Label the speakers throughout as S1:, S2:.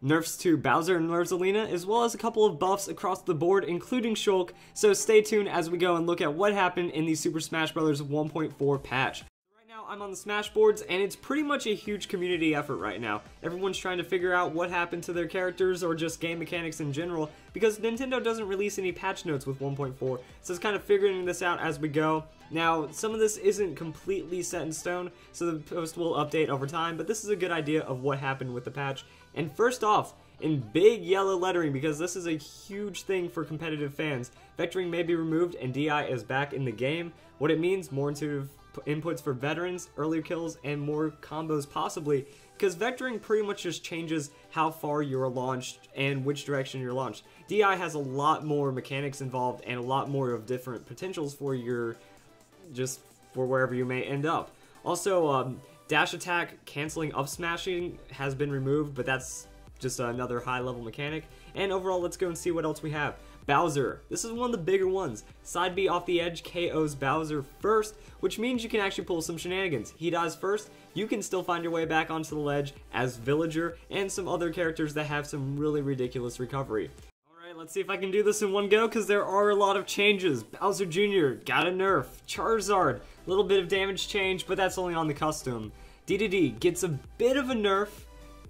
S1: nerfs to Bowser and Rosalina, as well as a couple of buffs across the board, including Shulk, so stay tuned as we go and look at what happened in the Super Smash Bros. 1.4 patch. Right now, I'm on the Smash boards, and it's pretty much a huge community effort right now. Everyone's trying to figure out what happened to their characters, or just game mechanics in general, because Nintendo doesn't release any patch notes with 1.4, so it's kind of figuring this out as we go. Now, some of this isn't completely set in stone, so the post will update over time, but this is a good idea of what happened with the patch. And first off, in big yellow lettering, because this is a huge thing for competitive fans, vectoring may be removed and DI is back in the game. What it means, more intuitive inputs for veterans, earlier kills, and more combos possibly, because vectoring pretty much just changes how far you're launched and which direction you're launched. DI has a lot more mechanics involved and a lot more of different potentials for your, just for wherever you may end up. Also, dash attack canceling up smashing has been removed, but that's just another high level mechanic. And overall, let's go and see what else we have. Bowser. This is one of the bigger ones. Side B off the edge KOs Bowser first, which means you can actually pull some shenanigans. He dies first, you can still find your way back onto the ledge as Villager and some other characters that have some really ridiculous recovery. Alright, let's see if I can do this in one go, because there are a lot of changes. Bowser Jr. got a nerf. Charizard, a little bit of damage change, but that's only on the custom. DDD gets a bit of a nerf,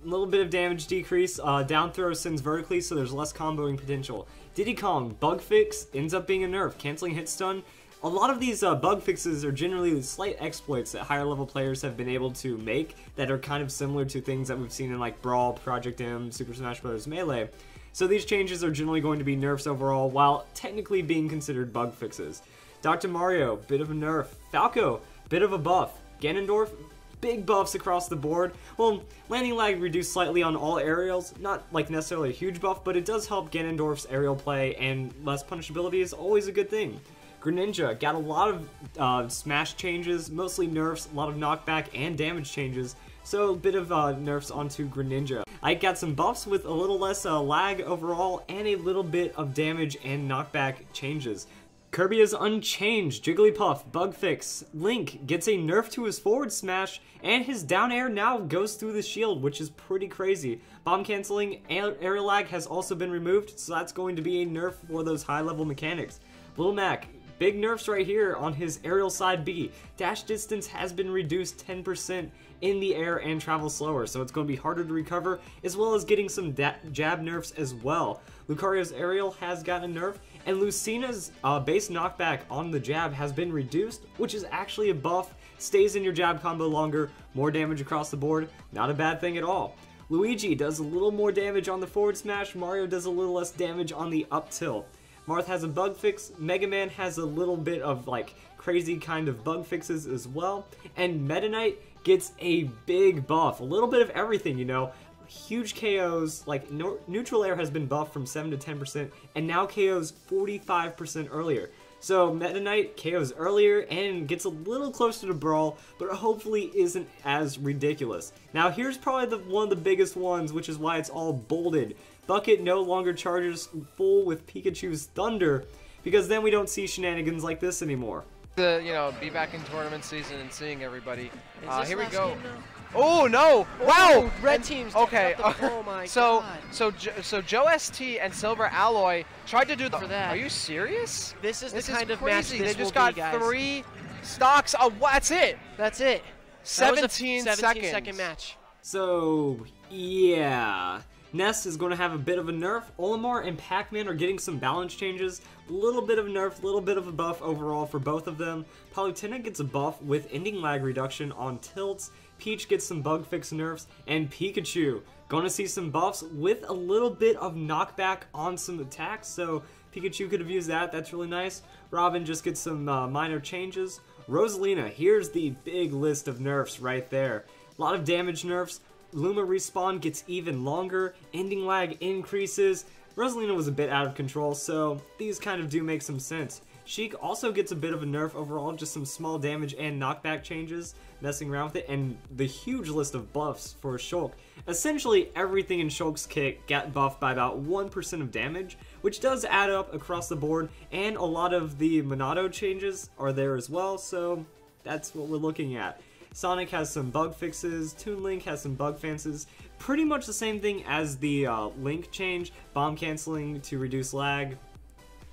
S1: a little bit of damage decrease, down throw sends vertically, so there's less comboing potential. Diddy Kong, bug fix, ends up being a nerf, canceling hit stun. A lot of these bug fixes are generally slight exploits that higher level players have been able to make that are kind of similar to things that we've seen in like Brawl, Project M, Super Smash Bros. Melee. So these changes are generally going to be nerfs overall, while technically being considered bug fixes. Dr. Mario, bit of a nerf. Falco, bit of a buff. Ganondorf, big buffs across the board. Well, landing lag reduced slightly on all aerials, not like necessarily a huge buff, but it does help Ganondorf's aerial play, and less punishability is always a good thing. Greninja got a lot of smash changes, mostly nerfs, a lot of knockback and damage changes, so a bit of nerfs onto Greninja. I got some buffs with a little less lag overall, and a little bit of damage and knockback changes. Kirby is unchanged, Jigglypuff, bug fix. Link gets a nerf to his forward smash, and his down air now goes through the shield, which is pretty crazy. Bomb canceling aerial lag has also been removed, so that's going to be a nerf for those high level mechanics. Lil Mac, big nerfs right here on his aerial side B. Dash distance has been reduced 10% in the air and travel slower, so it's going to be harder to recover, as well as getting some jab nerfs as well. Lucario's aerial has gotten a nerf, and Lucina's base knockback on the jab has been reduced, which is actually a buff. Stays in your jab combo longer, more damage across the board, not a bad thing at all. Luigi does a little more damage on the forward smash, Mario does a little less damage on the up tilt. Marth has a bug fix, Mega Man has a little bit of like crazy kind of bug fixes as well, and Meta Knight gets a big buff, a little bit of everything, you know. Huge KOs, like neutral air has been buffed from 7 to 10%, and now KOs 45% earlier. So Meta Knight KOs earlier and gets a little closer to Brawl, but hopefully isn't as ridiculous. Now here's probably one of the biggest ones, which is why it's all bolded. Bucket no longer charges full with Pikachu's Thunder, because then we don't see shenanigans like this anymore.
S2: Be back in tournament season and seeing everybody. Here we go. Oh no! Wow!
S3: Red team's
S2: okay.
S3: Oh my god.
S2: So Joe ST and Silver Alloy tried to do the.
S3: For that.
S2: Are you serious?
S3: This is the kind of
S2: crazy.
S3: match this
S2: They just
S3: will
S2: got
S3: be, guys.
S2: 3 stocks. Oh, that's it.
S3: That's it.
S2: 17 seconds.
S3: Second match.
S1: So, yeah. Ness is going to have a bit of a nerf. Olimar and Pac-Man are getting some balance changes. A little bit of a nerf, a little bit of a buff overall for both of them. Palutena gets a buff with ending lag reduction on tilts. Peach gets some bug fix nerfs. And Pikachu, going to see some buffs with a little bit of knockback on some attacks. So Pikachu could have used that. That's really nice. Robin just gets some minor changes. Rosalina, here's the big list of nerfs right there. A lot of damage nerfs. Luma respawn gets even longer, ending lag increases. Rosalina was a bit out of control, so these kind of do make some sense. Sheik also gets a bit of a nerf overall, just some small damage and knockback changes, messing around with it, and the huge list of buffs for Shulk. Essentially, everything in Shulk's kit got buffed by about 1% of damage, which does add up across the board, and a lot of the Monado changes are there as well, so that's what we're looking at. Sonic has some bug fixes, Toon Link has some bug fixes, pretty much the same thing as the Link change. Bomb canceling to reduce lag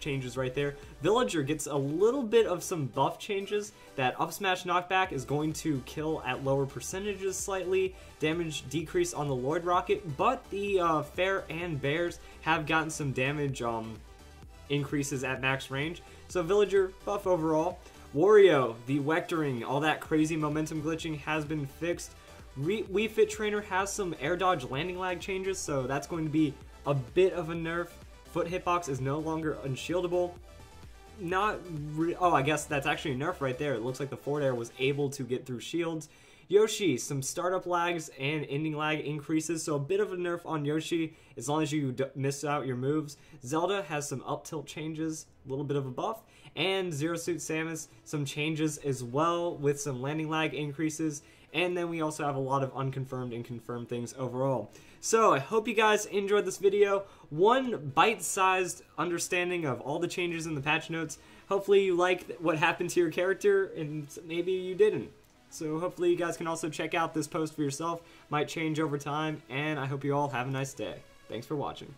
S1: changes right there. Villager gets a little bit of some buff changes. That up smash knockback is going to kill at lower percentages slightly. Damage decrease on the Lloyd Rocket, but the Fair and Bears have gotten some damage increases at max range. So Villager buff overall. Wario, the vectoring, all that crazy momentum glitching has been fixed. Wii Fit Trainer has some air dodge landing lag changes, so that's going to be a bit of a nerf. Foot hitbox is no longer unshieldable. Oh, I guess that's actually a nerf right there. It looks like the forward air was able to get through shields. Yoshi, some startup lags and ending lag increases, so a bit of a nerf on Yoshi as long as you miss out your moves. Zelda has some up tilt changes, a little bit of a buff. And Zero Suit Samus, some changes as well with some landing lag increases. And then we also have a lot of unconfirmed and confirmed things overall. So I hope you guys enjoyed this video. One bite-sized understanding of all the changes in the patch notes. Hopefully you liked what happened to your character, and maybe you didn't. So hopefully you guys can also check out this post for yourself. Might change over time, and I hope you all have a nice day. Thanks for watching.